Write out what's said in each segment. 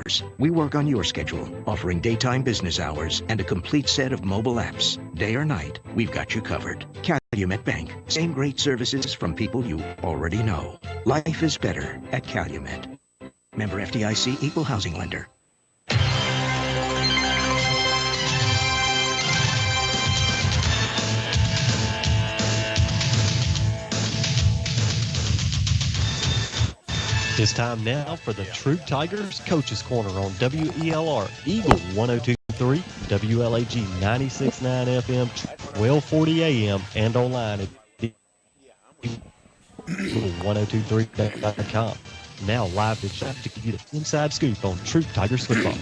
hours. We work on your schedule, offering daytime business hours and a complete set of mobile apps. Day or night, we've got you covered. Calumet Bank. Same great services from people you already know. Life is better at Calumet. Member FDIC, Equal Housing Lender. It's time now for the Troup Tigers Coaches Corner on WELR Eagle 102.3, WLAG 96.9 FM, 1240 AM, and online at eagle1023.com. Now live to chat to give you the inside scoop on Troup Tigers football.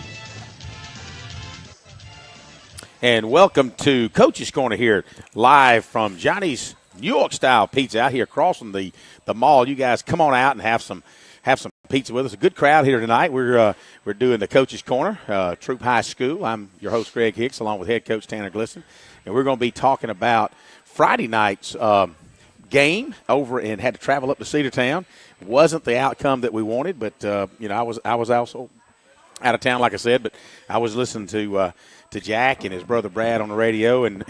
And welcome to Coaches Corner here, live from Johnny's New York Style Pizza out here across from the mall. You guys come on out and have some pizza with us. A good crowd here tonight. We're doing the Coach's Corner, Troup High School. I'm your host, Greg Hicks, along with head coach Tanner Glisson. And we're going to be talking about Friday night's game over and had to travel up to Cedartown. Wasn't the outcome that we wanted, but, I was also out of town, like I said. But I was listening to Jack and his brother Brad on the radio, and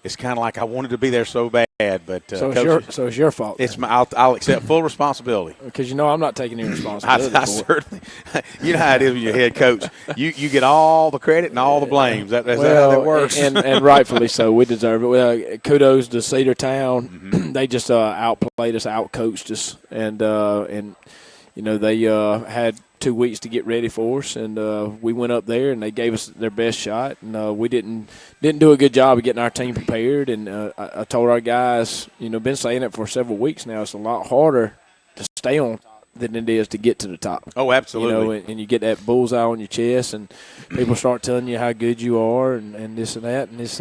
it's kind of like I wanted to be there so bad, but so it's your fault. It's I'll accept full responsibility because I'm not taking any responsibility. I certainly, you know how it is when you're head coach. You get all the credit and all the blames. That's how that works, and rightfully so. We deserve it. Well, kudos to Cedartown. Mm-hmm. They just outplayed us, outcoached us, and they had 2 weeks to get ready for us, and we went up there and they gave us their best shot, and we didn't do a good job of getting our team prepared. And I told our guys, been saying it for several weeks now, it's a lot harder to stay on top than it is to get to the top. Oh, absolutely. And you get that bullseye on your chest, and people start telling you how good you are, and this and that, and this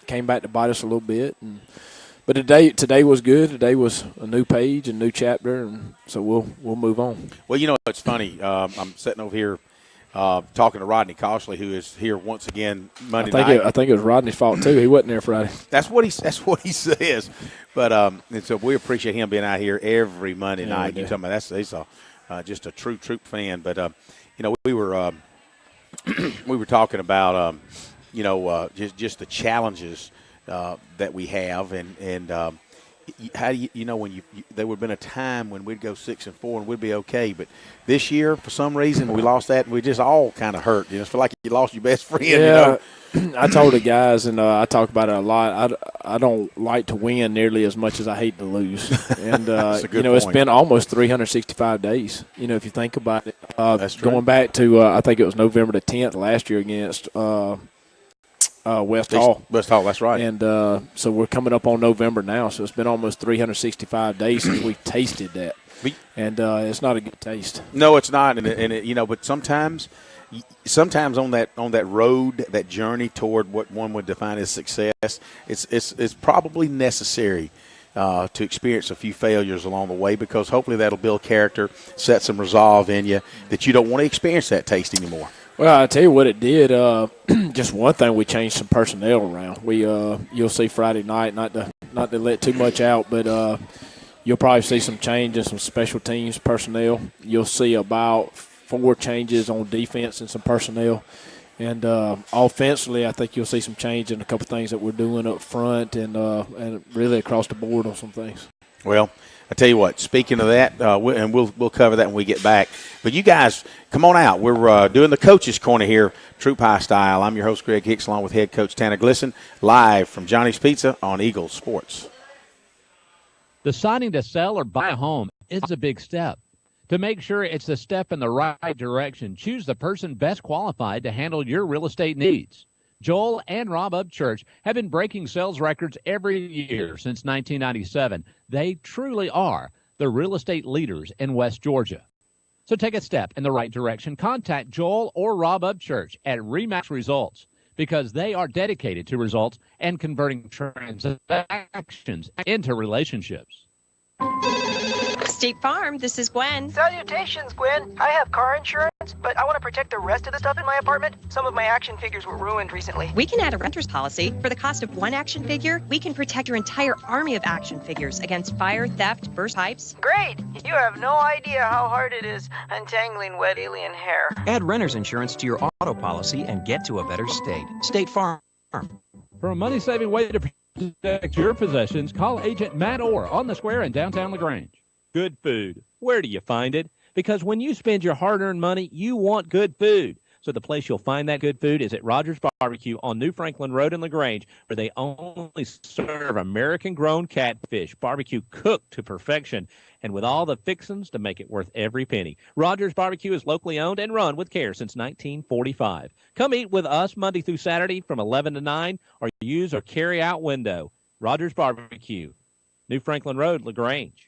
came back to bite us a little bit. But today was good. Today was a new page, a new chapter, and so we'll move on. Well, it's funny. I'm sitting over here talking to Rodney Coshley, who is here once again Monday night. I think it was Rodney's fault too. He wasn't there Friday. That's what he says. But and so we appreciate him being out here every Monday night. You talking about he's just a true Troup fan. But we were talking about just the challenges that we have, and how do when there would have been a time when we'd go 6-4 and we'd be okay, but this year for some reason we lost that, and we just all kind of hurt. It's feel like you lost your best friend. Yeah, I told the guys, and I talk about it a lot. I don't like to win nearly as much as I hate to lose, and it's been almost 365 days. If you think about it, that's true. Going back to I think it was November the 10th last year against. West Hall. West Hall, that's right. And so we're coming up on November now, so it's been almost 365 days since we tasted that. And it's not a good taste. No, it's not. And but sometimes on that road, that journey toward what one would define as success, it's probably necessary to experience a few failures along the way, because hopefully that'll build character, set some resolve in you that you don't want to experience that taste anymore. Well, I'll tell you what it did. Just one thing, we changed some personnel around. You'll see Friday night, not to let too much out, but you'll probably see some change in some special teams personnel. You'll see about 4 changes on defense and some personnel. And offensively, I think you'll see some change in a couple things that we're doing up front and really across the board on some things. Well, I tell you what, speaking of that, and we'll cover that when we get back. But you guys, come on out. We're doing the Coach's Corner here, Troup High style. I'm your host, Greg Hicks, along with head coach Tanner Glisson, live from Johnny's Pizza on Eagle Sports. Deciding to sell or buy a home is a big step. To make sure it's a step in the right direction, choose the person best qualified to handle your real estate needs. Joel and Rob Upchurch have been breaking sales records every year since 1997. They truly are the real estate leaders in West Georgia. So take a step in the right direction. Contact Joel or Rob Upchurch at Remax Results, because they are dedicated to results and converting transactions into relationships. State Farm, this is Gwen. Salutations, Gwen. I have car insurance, but I want to protect the rest of the stuff in my apartment. Some of my action figures were ruined recently. We can add a renter's policy. For the cost of one action figure, we can protect your entire army of action figures against fire, theft, burst pipes. Great! You have no idea how hard it is untangling wet alien hair. Add renter's insurance to your auto policy and get to a better state. State Farm. For a money-saving way to protect your possessions, call Agent Matt Orr on the square in downtown LaGrange. Good food. Where do you find it? Because when you spend your hard-earned money, you want good food. So the place you'll find that good food is at Rogers Barbecue on New Franklin Road in LaGrange, where they only serve American-grown catfish, barbecue cooked to perfection, and with all the fixings to make it worth every penny. Rogers Barbecue is locally owned and run with care since 1945. Come eat with us Monday through Saturday from 11 to 9, or use our carry-out window. Rogers Barbecue, New Franklin Road, LaGrange.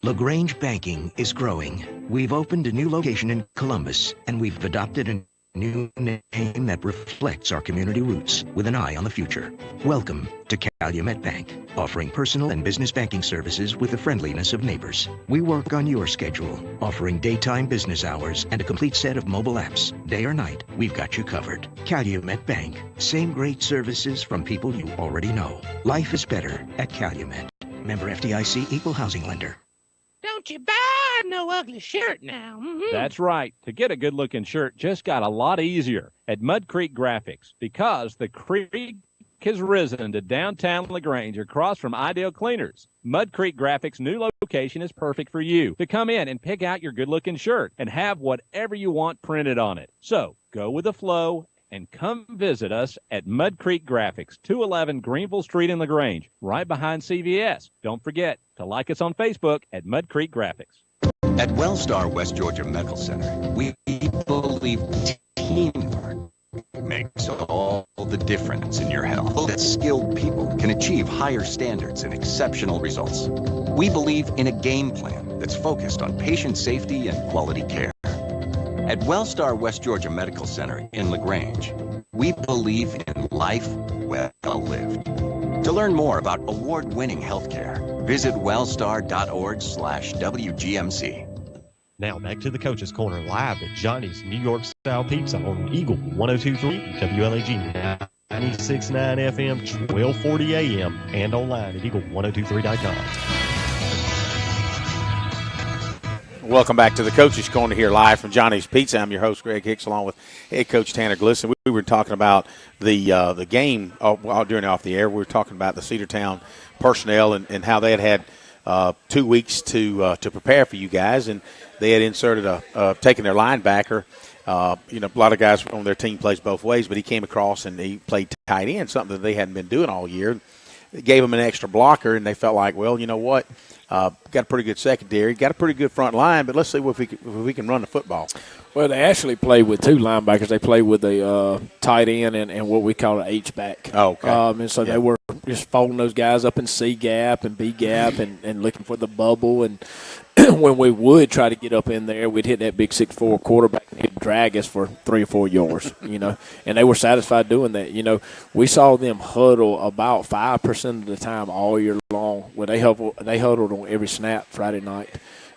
LaGrange Banking is growing. We've opened a new location in Columbus, and we've adopted a new name that reflects our community roots with an eye on the future. Welcome to Calumet Bank, offering personal and business banking services with the friendliness of neighbors. We work on your schedule, offering daytime business hours and a complete set of mobile apps. Day or night, we've got you covered. Calumet Bank, same great services from people you already know. Life is better at Calumet. Member FDIC, Equal Housing Lender. Don't you buy no ugly shirt now. That's right. To get a good-looking shirt just got a lot easier at Mud Creek Graphics, because the creek has risen to downtown LaGrange across from Ideal Cleaners. Mud Creek Graphics' new location is perfect for you to come in and pick out your good-looking shirt and have whatever you want printed on it. So go with the flow and come visit us at Mud Creek Graphics, 211 Greenville Street in LaGrange, right behind CVS. Don't forget to like us on Facebook at Mud Creek Graphics. At Wellstar West Georgia Medical Center, we believe teamwork makes all the difference in your health. That skilled people can achieve higher standards and exceptional results. We believe in a game plan that's focused on patient safety and quality care. At Wellstar West Georgia Medical Center in LaGrange, we believe in life well lived. To learn more about award-winning healthcare, visit wellstar.org/WGMC. Now back to the Coach's Corner live at Johnny's New York Style Pizza on Eagle 102.3 WLAG 96.9 FM, 1240 AM, and online at eagle1023.com. Welcome back to the Coach's Corner here live from Johnny's Pizza. I'm your host, Greg Hicks, along with head coach Tanner Glisson. We were talking about the game during off the air. We were talking about the Cedartown personnel and how they had 2 weeks to prepare for you guys, and they had inserted taken their linebacker. A lot of guys on their team plays both ways, but he came across and he played tight end, something that they hadn't been doing all year. It gave them an extra blocker, and they felt like, well, you know what? Got a pretty good secondary, got a pretty good front line, but let's see if we can run the football. Well, they actually play with two linebackers. They play with a tight end and what we call an H-back. Oh, okay. And so they were just folding those guys up in C gap and B gap and looking for the bubble. And when we would try to get up in there, we'd hit that big 6'4" quarterback and he'd drag us for 3 or 4 yards, and they were satisfied doing that. We saw them huddle about 5% of the time all year long. When they huddled on every snap Friday night.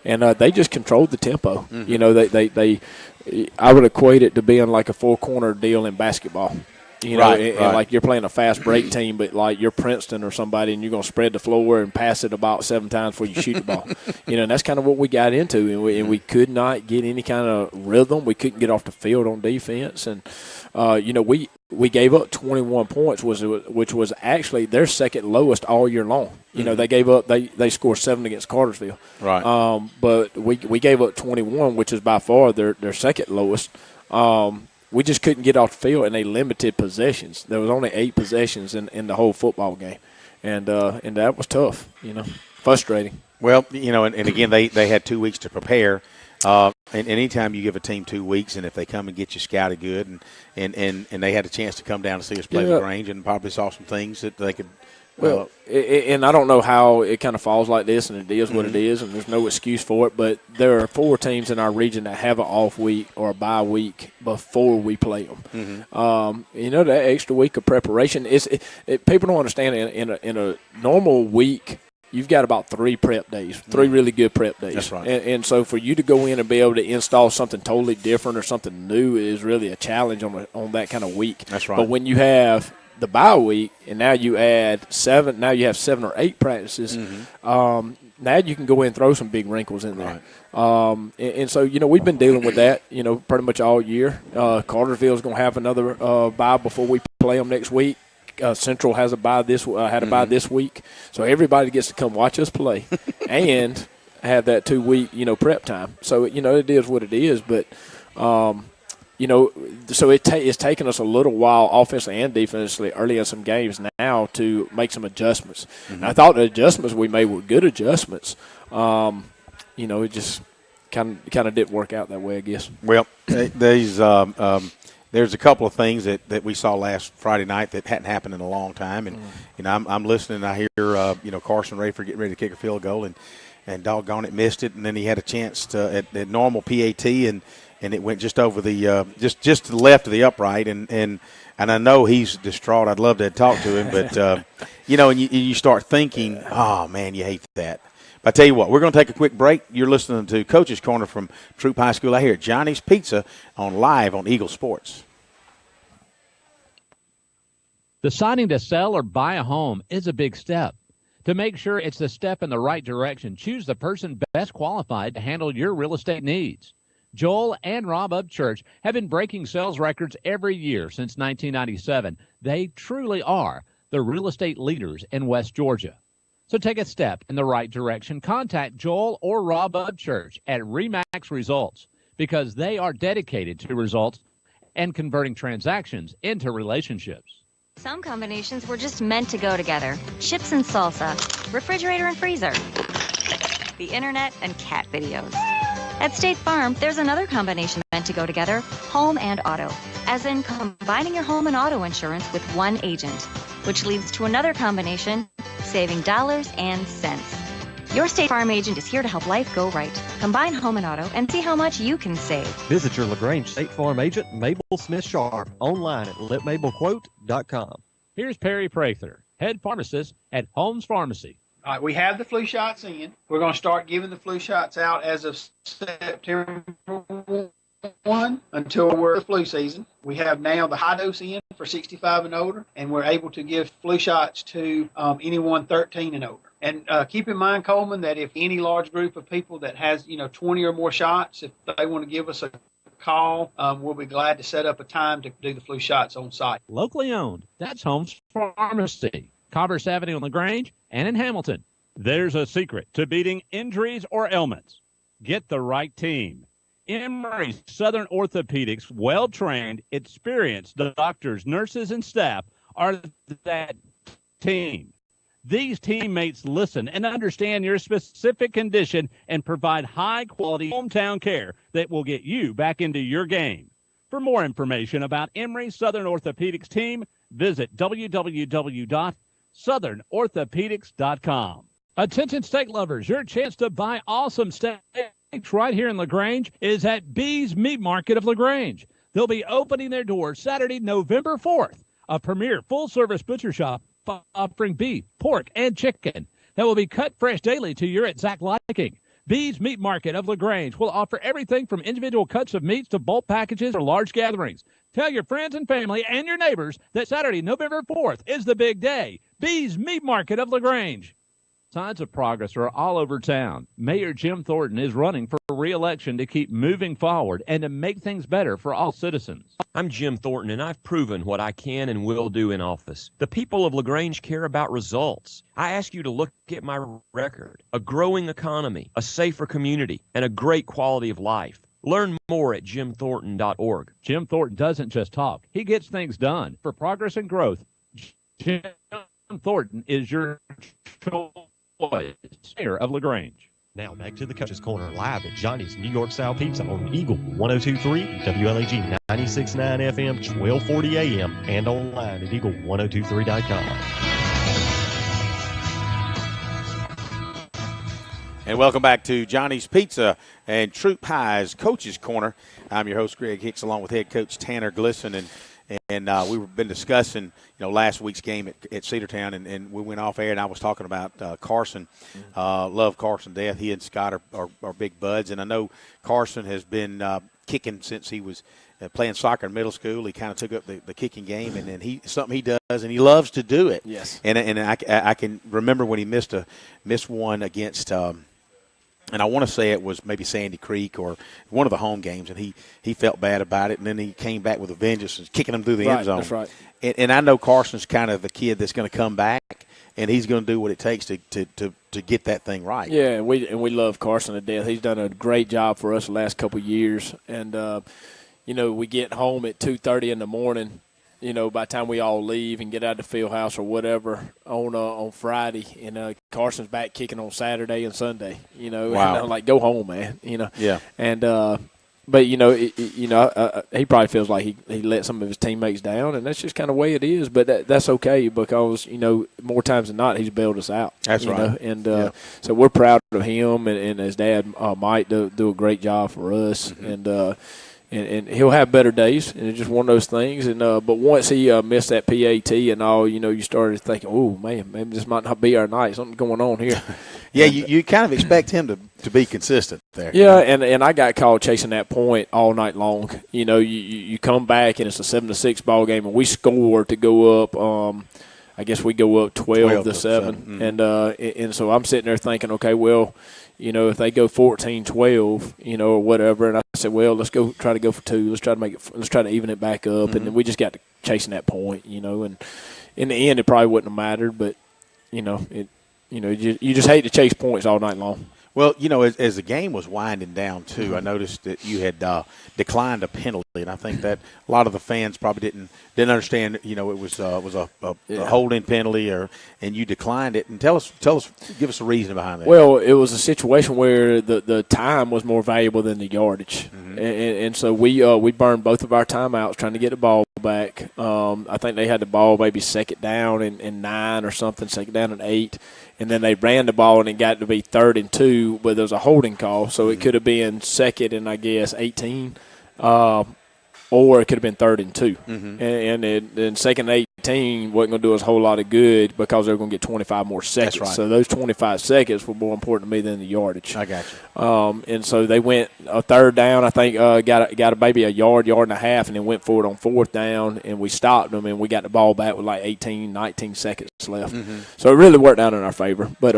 And they just controlled the tempo. Mm-hmm. I would equate it to being like a four-corner deal in basketball. And like you're playing a fast break team, but like you're Princeton or somebody, and you're going to spread the floor and pass it about 7 times before you shoot the ball. And that's kind of what we got into, and we could not get any kind of rhythm. We couldn't get off the field on defense, and we gave up 21 points, which was actually their second lowest all year long. They gave up they scored 7 against Cartersville, right? But we gave up 21, which is by far their second lowest. We just couldn't get off the field, and they limited possessions. There was only 8 possessions in the whole football game, and that was tough. Frustrating. Well, and again they had 2 weeks to prepare. And anytime you give a team 2 weeks, and if they come and get you scouted good, and they had a chance to come down to see us play LaGrange, and probably saw some things that they could. And I don't know how it kind of falls like this, and it is what it is, and there's no excuse for it. But there are 4 teams in our region that have an off week or a bye week before we play them. Mm-hmm. That extra week of preparation is people don't understand. In a normal week, you've got about 3 prep days, 3 really good prep days. That's right. And so for you to go in and be able to install something totally different or something new is really a challenge on that kind of week. That's right. But when you have the bye week and now you add 7, now you have 7 or 8 practices, now you can go in and throw some big wrinkles in there. Right. And so, we've been dealing with that, pretty much all year. Cartersville's going to have another bye before we play them next week. Central has a bye had a bye this week, so everybody gets to come watch us play and have that 2-week prep time. So it is what it is, but so it's taken us a little while offensively and defensively early in some games now to make some adjustments. And I thought the adjustments we made were good adjustments. It just kind of didn't work out that way, I guess. Well, there's a couple of things that we saw last Friday night that hadn't happened in a long time, and I'm listening. And I hear Carson Rayford getting ready to kick a field goal, and doggone it, missed it, and then he had a chance to at normal PAT, and it went just over the just to the left of the upright, and I know he's distraught. I'd love to talk to him, but and you start thinking, oh man, you hate that. I tell you what, we're going to take a quick break. You're listening to Coach's Corner from Troup High School out here at Johnny's Pizza live on Eagle Sports. Deciding to sell or buy a home is a big step. To make sure it's the step in the right direction, choose the person best qualified to handle your real estate needs. Joel and Rob Upchurch have been breaking sales records every year since 1997. They truly are the real estate leaders in West Georgia. So take a step in the right direction. Contact Joel or Rob Upchurch at RE/MAX Results because they are dedicated to results and converting transactions into relationships. Some combinations were just meant to go together. Chips and salsa, refrigerator and freezer, the internet and cat videos. At State Farm, there's another combination meant to go together, home and auto, as in combining your home and auto insurance with one agent, which leads to another combination, saving dollars and cents. Your State Farm agent is here to help life go right. Combine home and auto and see how much you can save. Visit your LaGrange State Farm agent, Mabel Smith-Sharp, online at letmabelquote.com. Here's Perry Prather, head pharmacist at Holmes Pharmacy. All right, we have the flu shots in. We're going to start giving the flu shots out as of September 1 until we're the flu season. We have now the high dose in for 65 and older, and we're able to give flu shots to anyone 13 and older. And keep in mind, Coleman, that if any large group of people that has 20 or more shots, if they want to give us a call, we'll be glad to set up a time to do the flu shots on site. Locally owned. That's Holmes Pharmacy, Commerce Avenue in LaGrange and in Hamilton. There's a secret to beating injuries or ailments. Get the right team. Emory Southern Orthopedics, well-trained, experienced doctors, nurses, and staff are that team. These teammates listen and understand your specific condition and provide high-quality hometown care that will get you back into your game. For more information about Emory Southern Orthopedics team, visit www.southernorthopedics.com. Attention steak lovers, your chance to buy awesome steaks right here in LaGrange is at B's Meat Market of LaGrange. They'll be opening their doors Saturday, November 4th, a premier full-service butcher shop offering beef, pork, and chicken that will be cut fresh daily to your exact liking. B's Meat Market of LaGrange will offer everything from individual cuts of meats to bulk packages or large gatherings. Tell your friends and family and your neighbors that Saturday, November 4th is the big day. B's Meat Market of LaGrange. Signs of progress are all over town. Mayor Jim Thornton is running for re-election to keep moving forward and to make things better for all citizens. I'm Jim Thornton, and I've proven what I can and will do in office. The people of LaGrange care about results. I ask you to look at my record: a growing economy, a safer community, and a great quality of life. Learn more at jimthornton.org. Jim Thornton doesn't just talk. He gets things done. For progress and growth, Jim Thornton is your choice. Mayor of LaGrange. Now back to the Coach's Corner live at Johnny's New York Style Pizza on Eagle 102.3, WLAG 96.9 FM, 1240 AM, and online at eagle1023.com. And welcome back to Johnny's Pizza and Troup High's Coach's Corner. I'm your host, Greg Hicks, along with head coach Tanner Glisson. And we've been discussing, last week's game at Cedartown, and we went off air, and I was talking about Carson. Love Carson to death. He and Scott are big buds, and I know Carson has been kicking since he was playing soccer in middle school. He kind of took up the kicking game, and then something he does, and he loves to do it. Yes. And I can remember when he missed one against. And I want to say it was maybe Sandy Creek or one of the home games, and he felt bad about it, and then he came back with a vengeance and kicking him through the end zone. That's right. And I know Carson's kind of the kid that's going to come back, and he's going to do what it takes to get that thing right. Yeah, and we love Carson to death. He's done a great job for us the last couple of years, and we get home at 2:30 in the morning. By the time we all leave and get out of the field house or whatever on Friday, and Carson's back kicking on Saturday and Sunday. Wow. And I'm like, go home, man. Yeah. And but he probably feels like he let some of his teammates down, and that's just kind of the way it is. But that's okay because more times than not he's bailed us out. That's right. And so we're proud of him, and his dad Mike do a great job for us, Mm-hmm. And he'll have better days, and it's just one of those things. And but once he missed that PAT and all, you started thinking, oh man, maybe this might not be our night. Something going on here. Yeah, you kind of expect him to be consistent there. Yeah, and I got called chasing that point all night long. You come back and it's a 7-6 ball game, and we score to go up. I guess we go up 12-7, Mm-hmm. and so I'm sitting there thinking, okay, well, if they go 14-12, or whatever, and I said, well, let's try to go for 2. Let's try to even it back up, Mm-hmm. and then we just got to chasing that point, and in the end, it probably wouldn't have mattered, but you just hate to chase points all night long. Well, as the game was winding down, too, I noticed that you had declined a penalty, and I think that a lot of the fans probably didn't understand, it was a holding penalty, and you declined it. And tell us, give us a reason behind that. Well, it was a situation where the time was more valuable than the yardage, and so we burned both of our timeouts trying to get the ball back. I think they had the ball maybe second down and 9 or something, second down and 8. And then they ran the ball, and it got to be 3rd and 2, but there was a holding call. So it could have been 2nd and, I guess, 18, or it could have been 3rd and 2. Mm-hmm. And 2nd and 18 wasn't going to do us a whole lot of good because they were going to get 25 more seconds. That's right. So those 25 seconds were more important to me than the yardage. I got you. And so they went a 3rd down, I think, got maybe a yard and a half, and then went for it on 4th down, and we stopped them, and we got the ball back with like 18, 19 seconds left. Mm-hmm. So it really worked out in our favor. But,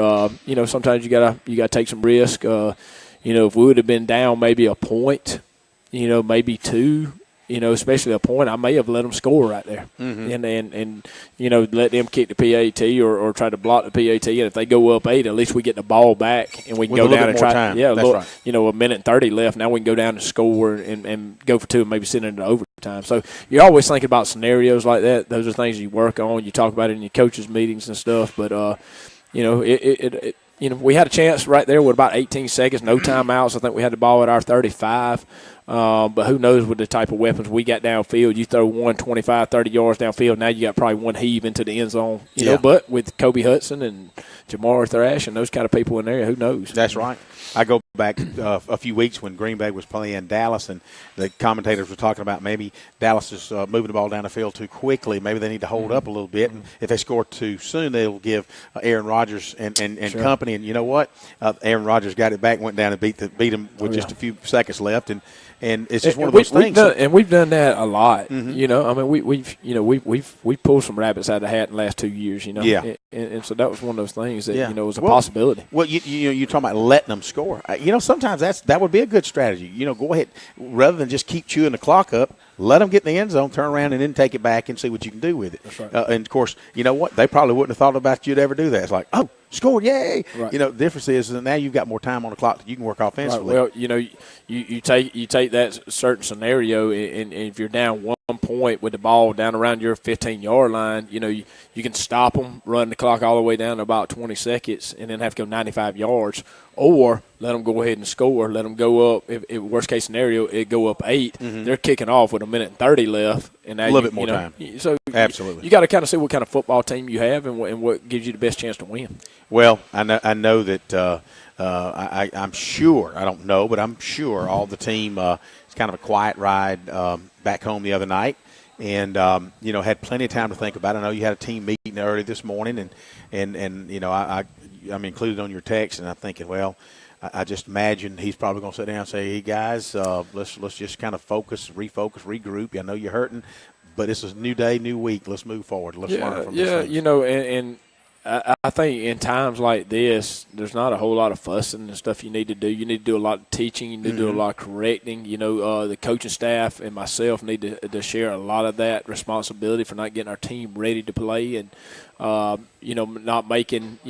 sometimes you gotta take some risk. If we would have been down maybe a point, maybe 2, especially a point, I may have let them score right there, and let them kick the PAT or try to block the PAT. And if they go up 8, at least we get the ball back and we can with go down and try. Time. Yeah, that's right. A minute and 30 left. Now we can go down and score and go for 2 and maybe send it into overtime. So you're always thinking about scenarios like that. Those are things you work on. You talk about it in your coaches' meetings and stuff. But we had a chance right there with about 18 seconds, no timeouts. I think we had the ball at our 35. But who knows with the type of weapons we got downfield. You throw 25, 30 yards downfield, now you got probably one heave into the end zone. You know, but with Kobe Hudson and Jamar Thrash and those kind of people in there, who knows? That's right. I go back a few weeks when Green Bay was playing Dallas, and the commentators were talking about maybe Dallas is moving the ball down the field too quickly. Maybe they need to hold up a little bit, and if they score too soon, they'll give Aaron Rodgers and company. And you know what? Aaron Rodgers got it back, went down and beat him with just a few seconds left, and it's just one of those things. We've done that a lot. We've pulled some rabbits out of the hat in the last 2 years. Yeah. And so that was one of those things that was a possibility. Well, you're talking about letting them score. Sometimes that would be a good strategy. Go ahead, rather than just keep chewing the clock up. Let them get in the end zone, turn around, and then take it back and see what you can do with it. That's right. And, of course, you know what? They probably wouldn't have thought about you'd ever do that. It's like, oh, scored, yay! Right. The difference is that now you've got more time on the clock that you can work offensively. Right. Well, you take that certain scenario, and if you're down 1 point with the ball down around your 15-yard line, you can stop them, run the clock all the way down to about 20 seconds, and then have to go 95 yards, or let them go ahead and score. Let them go up. If worst case scenario, it go up 8. Mm-hmm. They're kicking off with a minute and 30 left, and now a little bit more time. So absolutely, you got to kind of see what kind of football team you have and what gives you the best chance to win. Well, I know that I'm sure. I don't know, but I'm sure all the team. It's kind of a quiet ride back home the other night. and had plenty of time to think about it. I know you had a team meeting early this morning, and I'm included on your text, and I'm thinking, well, I just imagine he's probably going to sit down and say, hey, guys, let's just kind of refocus, regroup. I know you're hurting, but it's a new day, new week. Let's move forward. Let's learn from this. And I think in times like this, there's not a whole lot of fussing and stuff you need to do. You need to do a lot of teaching. You need to do a lot of correcting. The coaching staff and myself need to share a lot of that responsibility for not getting our team ready to play and, not making –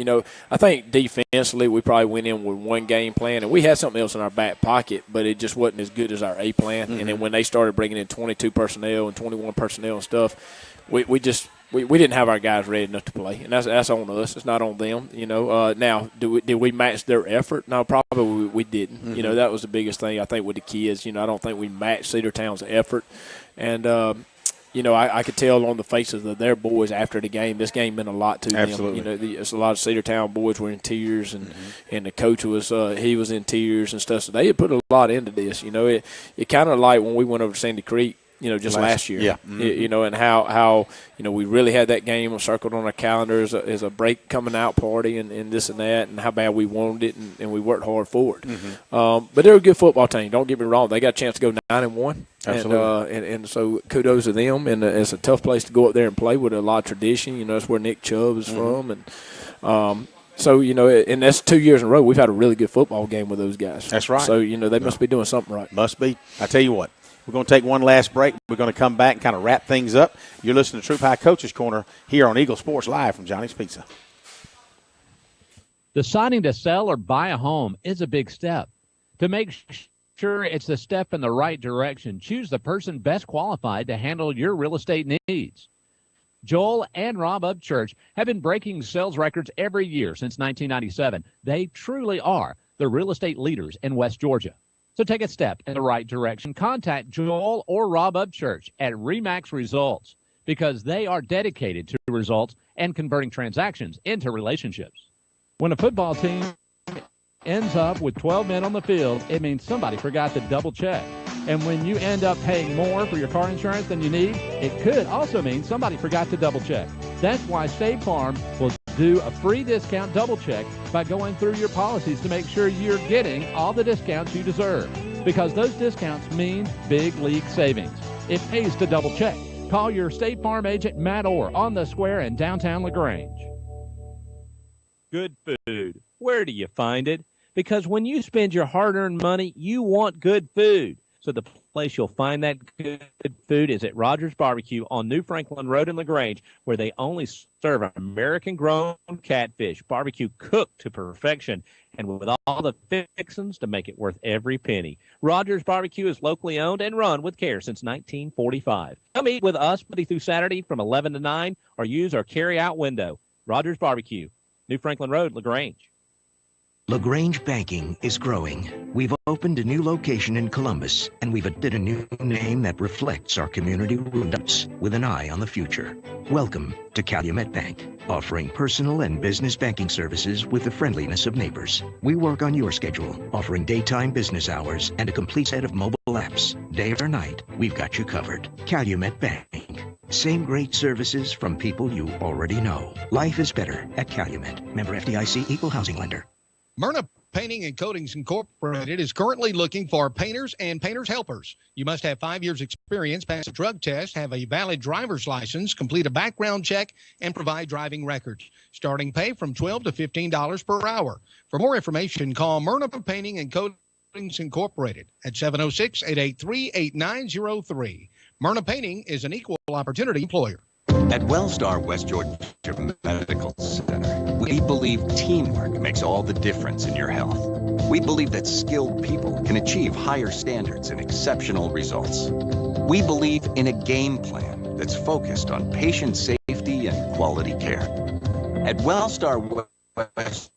I think defensively we probably went in with one game plan, and we had something else in our back pocket, but it just wasn't as good as our A plan. And then when they started bringing in 22 personnel and 21 personnel and stuff, we didn't have our guys ready enough to play, and that's on us. It's not on them. Now, did we match their effort? No, probably we didn't. That was the biggest thing I think with the kids. I don't think we matched Cedartown's effort, and I could tell on the faces of their boys after the game. This game meant a lot to them. It's a lot of Cedartown boys were in tears, and the coach was he was in tears and stuff. So they had put a lot into this. It kind of like when we went over to Sandy Creek. Just last year. Yeah. And how we really had that game circled on our calendar as a break coming out party and this and that, and how bad we wanted it, and we worked hard for it. But they're a good football team. Don't get me wrong. They got a chance to go 9-1. Absolutely. And so kudos to them. And it's a tough place to go up there and play with a lot of tradition. That's where Nick Chubb is from. And so, and that's 2 years in a row. We've had a really good football game with those guys. That's right. So, they must be doing something right. Must be. I tell you what. We're going to take one last break. We're going to come back and kind of wrap things up. You're listening to Troup High Coaches Corner here on Eagle Sports Live from Johnny's Pizza. Deciding to sell or buy a home is a big step. To make sure it's a step in the right direction, choose the person best qualified to handle your real estate needs. Joel and Rob Upchurch have been breaking sales records every year since 1997. They truly are the real estate leaders in West Georgia. So take a step in the right direction. Contact Joel or Rob Upchurch at RE/MAX Results because they are dedicated to results and converting transactions into relationships. When a football team ends up with 12 men on the field, it means somebody forgot to double check. And when you end up paying more for your car insurance than you need, it could also mean somebody forgot to double check. That's why State Farm will do a free discount double check by going through your policies to make sure you're getting all the discounts you deserve. Because those discounts mean big league savings. It pays to double check. Call your State Farm agent, Matt Orr, on the square in downtown LaGrange. Good food. Where do you find it? Because when you spend your hard-earned money, you want good food. So the place you'll find that good food is at Rogers Barbecue on New Franklin Road in LaGrange, where they only serve American-grown catfish, barbecue cooked to perfection, and with all the fixings to make it worth every penny. Rogers Barbecue is locally owned and run with care since 1945. Come eat with us Monday through Saturday from 11 to 9 or use our carry-out window. Rogers Barbecue, New Franklin Road, LaGrange. LaGrange Banking is growing. We've opened a new location in Columbus, and we've added a new name that reflects our community roots with an eye on the future. Welcome to Calumet Bank, offering personal and business banking services with the friendliness of neighbors. We work on your schedule, offering daytime business hours and a complete set of mobile apps. Day or night, we've got you covered. Calumet Bank. Same great services from people you already know. Life is better at Calumet. Member FDIC, Equal Housing Lender. Myrna Painting and Coatings Incorporated is currently looking for painters and painters helpers. You must have 5 years experience, pass a drug test, have a valid driver's license, complete a background check, and provide driving records. Starting pay from $12 to $15 per hour. For more information, call Myrna Painting and Coatings Incorporated at 706-883-8903. Myrna Painting is an equal opportunity employer. At Wellstar West Georgia Medical Center, we believe teamwork makes all the difference in your health. We believe that skilled people can achieve higher standards and exceptional results. We believe in a game plan that's focused on patient safety and quality care. At Wellstar West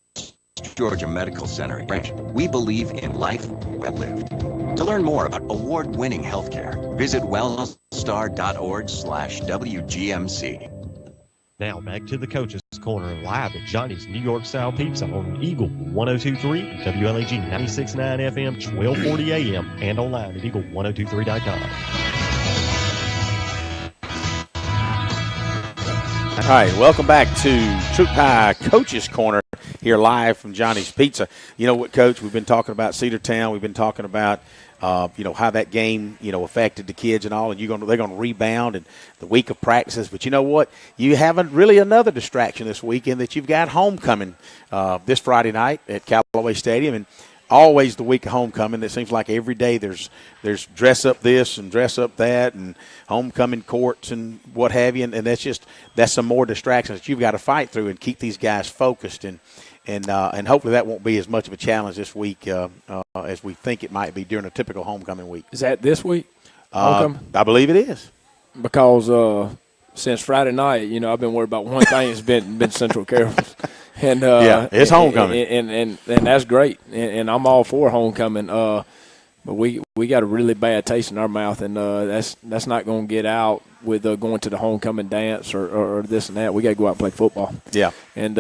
Georgia Medical Center, we believe in life well lived. To learn more about award-winning healthcare, visit wellstar.org/WGMC. Now back to the Coaches Corner live at Johnny's New York Style Pizza on Eagle 102.3, WLAG 96.9 FM, 1240 AM, and online at eagle1023.com. All right, welcome back to Troup High Coach's Corner here live from Johnny's Pizza. You know what, Coach? We've been talking about Cedartown. We've been talking about how that game, affected the kids and all, and they're going to rebound and the week of practices. But you know what? You haven't really another distraction this weekend that you've got homecoming this Friday night at Callaway Stadium, and always the week of homecoming. It seems like every day there's dress up this and dress up that and homecoming courts and what have you, and that's some more distractions that you've got to fight through and keep these guys focused and hopefully that won't be as much of a challenge this week as we think it might be during a typical homecoming week. Is that this week? Homecoming? I believe it is. Because since Friday night, I've been worried about one thing. It's been Central Carols. And it's homecoming, and that's great, and I'm all for homecoming. But we got a really bad taste in our mouth, and that's not going to get out with going to the homecoming dance or this and that. We got to go out and play football. Yeah, and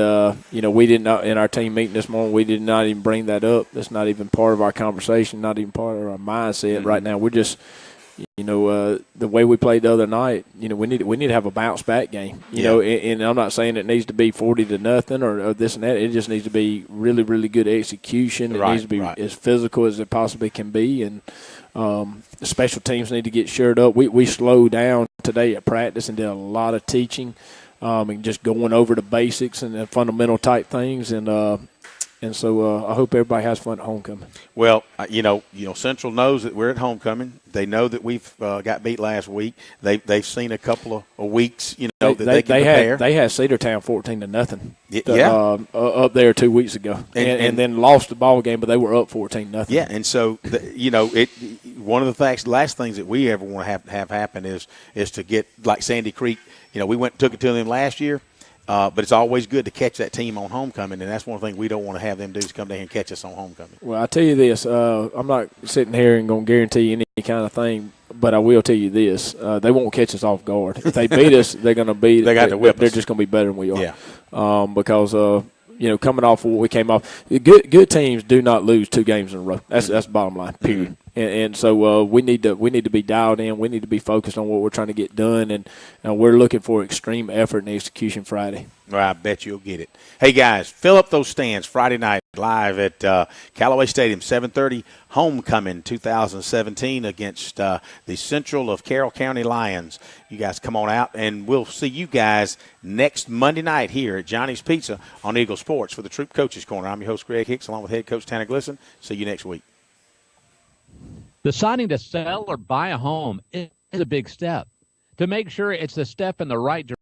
we did not in our team meeting this morning. We did not even bring that up. That's not even part of our conversation. Not even part of our mindset right now. We're just. The way we played the other night, we need to have a bounce back game. And I'm not saying it needs to be 40-0 or this and that. It just needs to be really, really good execution. It needs to be as physical as it possibly can be, and the special teams need to get shored up. We slowed down today at practice and did a lot of teaching, and just going over the basics and the fundamental type things, and so I hope everybody has fun at homecoming. Well, Central knows that we're at homecoming. They know that we've got beat last week. They've seen a couple of weeks, that they can prepare. They had Cedartown 14-0. Up there 2 weeks ago, and then lost the ball game, but they were up 14-0. Yeah, and so one of the last things that we ever want to have happen is to get like Sandy Creek. We went and took it to them last year. But it's always good to catch that team on homecoming, and that's one thing we don't want to have them do is come down here and catch us on homecoming. Well, I tell you this, I'm not sitting here and going to guarantee any kind of thing, but I will tell you this: they won't catch us off guard. If they beat us, they're going to beat. They got to whip us. They're just going to be better than we are. Yeah. Because coming off of what we came off, good teams do not lose 2 games in a row. That's the bottom line. Period. And so we need to be dialed in. We need to be focused on what we're trying to get done, and we're looking for extreme effort and execution Friday. Well, I bet you'll get it. Hey, guys, fill up those stands Friday night live at Callaway Stadium, 7:30, homecoming 2017 against the Central of Carroll County Lions. You guys come on out, and we'll see you guys next Monday night here at Johnny's Pizza on Eagle Sports for the Troup Coaches Corner. I'm your host, Greg Hicks, along with head coach Tanner Glisson. See you next week. Deciding to sell or buy a home is a big step. To make sure it's a step in the right direction,